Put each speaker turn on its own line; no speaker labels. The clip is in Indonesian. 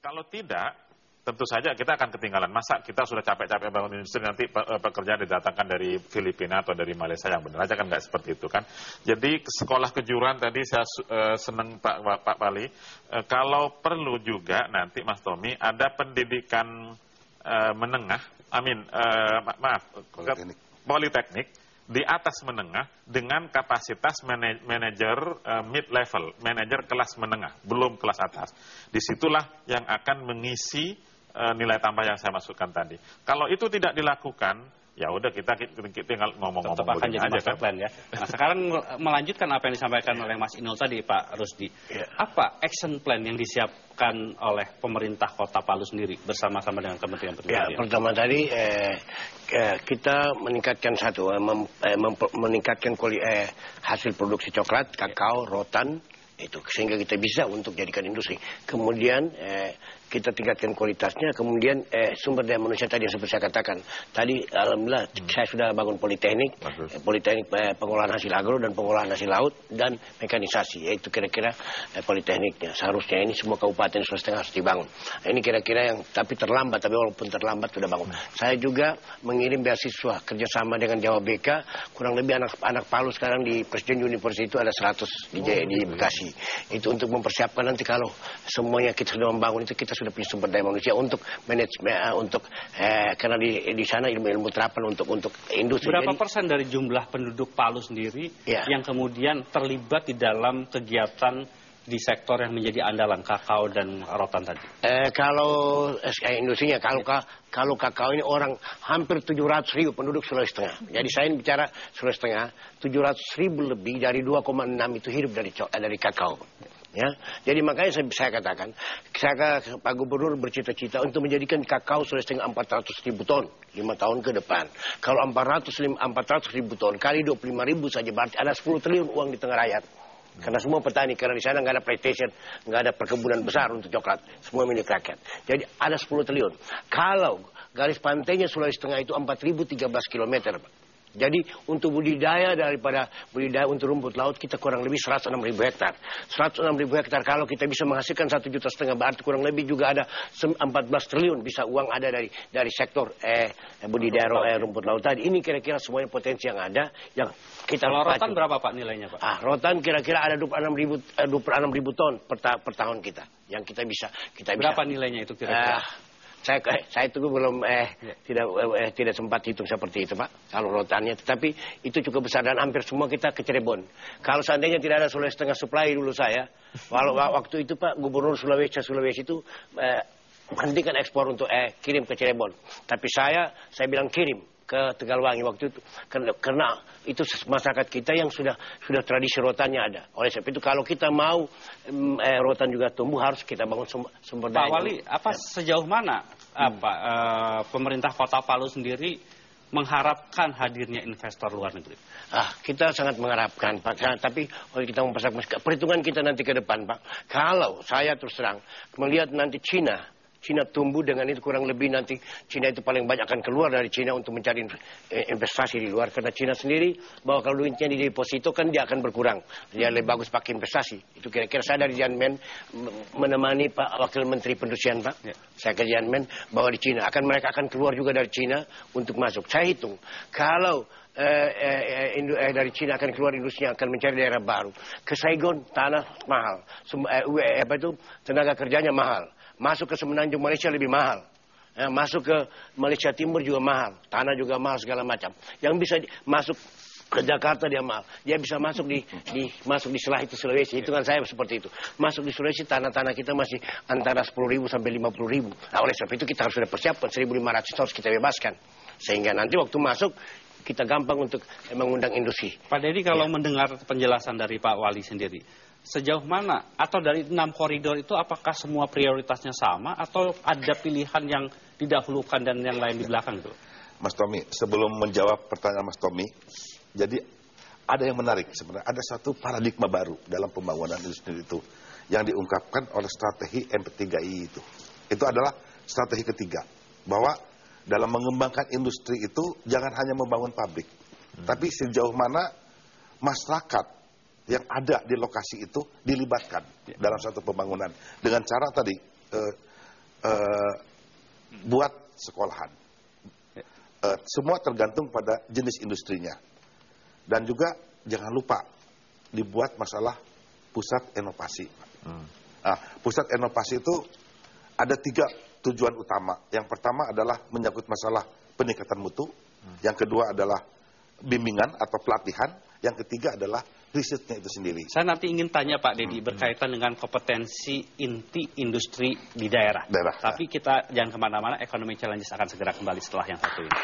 Kalau tidak, tentu saja kita akan ketinggalan. Masa kita sudah capek-capek bangun industri, nanti pekerjaan didatangkan dari Filipina atau dari Malaysia, yang benar aja kan nggak seperti itu kan. Jadi sekolah kejuruan tadi saya senang Pak Pali. Kalau perlu juga nanti Mas Tommy ada pendidikan menengah, politeknik di atas menengah dengan kapasitas manajer mid level, manajer kelas menengah, belum kelas atas. Disitulah yang akan mengisi nilai tambah yang saya masukkan tadi. Kalau itu tidak dilakukan, ya udah kita tinggal ngomong-ngomong
tetap akan jadi master plan ya. Nah, sekarang melanjutkan apa yang disampaikan oleh Mas Inul tadi, Pak Rusdi. Apa action plan yang disiapkan oleh pemerintah Kota Palu sendiri bersama-sama dengan Kementerian Perindustrian?
Ya, pertama tadi kita meningkatkan meningkatkan hasil produksi coklat, kakao, rotan itu sehingga kita bisa untuk jadikan industri. Kemudian kita tingkatkan kualitasnya, kemudian sumber daya manusia tadi yang seperti saya katakan tadi, alhamdulillah saya sudah bangun politeknik, pengolahan hasil agro dan pengolahan hasil laut dan mekanisasi, yaitu kira-kira politekniknya. Seharusnya ini semua kabupaten Sulawesi Tengah harus dibangun. Ini kira-kira yang tapi terlambat, tapi walaupun terlambat sudah bangun. Saya juga mengirim beasiswa kerjasama dengan Jawa BK, kurang lebih anak Palu sekarang di Presiden University itu ada 100 di Bekasi. Itu untuk mempersiapkan nanti kalau semuanya kita sudah membangun itu, kita sudah punya sumber daya manusia untuk manajemen, karena di sana ilmu terapan untuk industri.
Berapa persen dari jumlah penduduk Palu sendiri yang kemudian terlibat di dalam kegiatan di sektor yang menjadi andalan kakao dan rotan tadi?
Kalau industrinya, kalau kakao ini orang hampir 700.000 penduduk Sulawesi Tengah. Jadi saya bicara Sulawesi Tengah, 700.000 lebih dari 2,6 itu hidup dari kakao. Ya, jadi makanya saya katakan, Pak Gubernur bercita-cita untuk menjadikan kakao Sulawesi Tengah 400.000 ton 5 tahun ke depan. Kalau 400.000 ton kali 25.000 saja berarti ada 10 triliun uang di tengah rakyat. Karena semua petani, karena di sana nggak ada plantation, nggak ada perkebunan besar untuk coklat, semua milik rakyat. Jadi ada 10 triliun. Kalau garis pantainya Sulawesi Tengah itu 4.013 km, jadi untuk budidaya untuk rumput laut kita kurang lebih 106.000 hektar. 106.000 hektar kalau kita bisa menghasilkan 1,5 juta berarti kurang lebih juga ada 14 triliun bisa uang ada dari sektor budidaya rumput laut tadi. Ini kira-kira semuanya potensi yang ada yang kita.
Kalau rotan berapa Pak nilainya Pak?
Rotan kira-kira ada 26.000 ton per tahun kita yang kita bisa.
Berapa nilainya itu kira-kira?
Saya tunggu belum tidak sempat hitung seperti itu Pak kalau rotannya, tetapi itu cukup besar dan hampir semua kita ke Cirebon. Kalau seandainya tidak ada Sulawesi Tengah supply dulu saya, waktu itu Pak Gubernur Sulawesi itu hentikan ekspor untuk kirim ke Cirebon, tapi saya bilang kirim ke Tegalwangi waktu itu karena itu masyarakat kita yang sudah tradisi rotannya ada. Oleh sebab itu kalau kita mau rotan juga tumbuh harus kita bangun sumber daya.
Pak Wali, sejauh mana pemerintah Kota Palu sendiri mengharapkan hadirnya investor luar negeri?
Kita sangat mengharapkan Pak, tapi kita mempersiapkan perhitungan kita nanti ke depan Pak. Kalau saya terus terang melihat nanti Cina tumbuh dengan itu kurang lebih nanti Cina itu paling banyak akan keluar dari Cina untuk mencari investasi di luar. Karena Cina sendiri bahwa kalau duitnya di deposito kan dia akan berkurang. Dia lebih bagus pakai investasi. Itu kira-kira saya dari Janmen menemani Pak Wakil Menteri Perindustrian Pak. Saya ke Janmen bahwa di Cina mereka akan keluar juga dari Cina untuk masuk. Saya hitung kalau dari Cina akan keluar industrinya akan mencari daerah baru. Ke Saigon tanah mahal. Tenaga kerjanya mahal. Masuk ke Semenanjung Malaysia lebih mahal. Masuk ke Malaysia Timur juga mahal. Tanah juga mahal segala macam. Yang bisa masuk ke Jakarta dia mahal. Dia bisa masuk masuk di selah itu Sulawesi. Hitungan saya seperti itu. Masuk di Sulawesi tanah-tanah kita masih antara 10.000 sampai 50.000. Nah, oleh sebab itu kita harus sudah persiapkan 1.500 harus kita bebaskan. Sehingga nanti waktu masuk kita gampang untuk mengundang industri.
Pak Dedi, kalau mendengar penjelasan dari Pak Wali sendiri, sejauh mana atau dari 6 koridor itu apakah semua prioritasnya sama atau ada pilihan yang didahulukan dan yang lain di belakang itu?
Mas Tommy, sebelum menjawab pertanyaan Mas Tommy, jadi ada yang menarik sebenarnya, ada satu paradigma baru dalam pembangunan industri itu yang diungkapkan oleh strategi MP3I itu. Itu adalah strategi ketiga, bahwa dalam mengembangkan industri itu jangan hanya membangun pabrik, tapi sejauh mana masyarakat yang ada di lokasi itu dilibatkan dalam satu pembangunan dengan cara tadi buat sekolahan. Semua tergantung pada jenis industrinya. Dan juga jangan lupa dibuat masalah pusat inovasi. Nah, pusat inovasi itu ada 3 tujuan utama. Yang pertama adalah menyangkut masalah peningkatan mutu. Yang kedua adalah bimbingan atau pelatihan. Yang ketiga adalah risetnya itu sendiri.
Saya nanti ingin tanya Pak Dedi berkaitan dengan kompetensi inti industri di daerah. Tapi kita jangan kemana-mana, Ekonomi Challenges akan segera kembali setelah yang satu ini.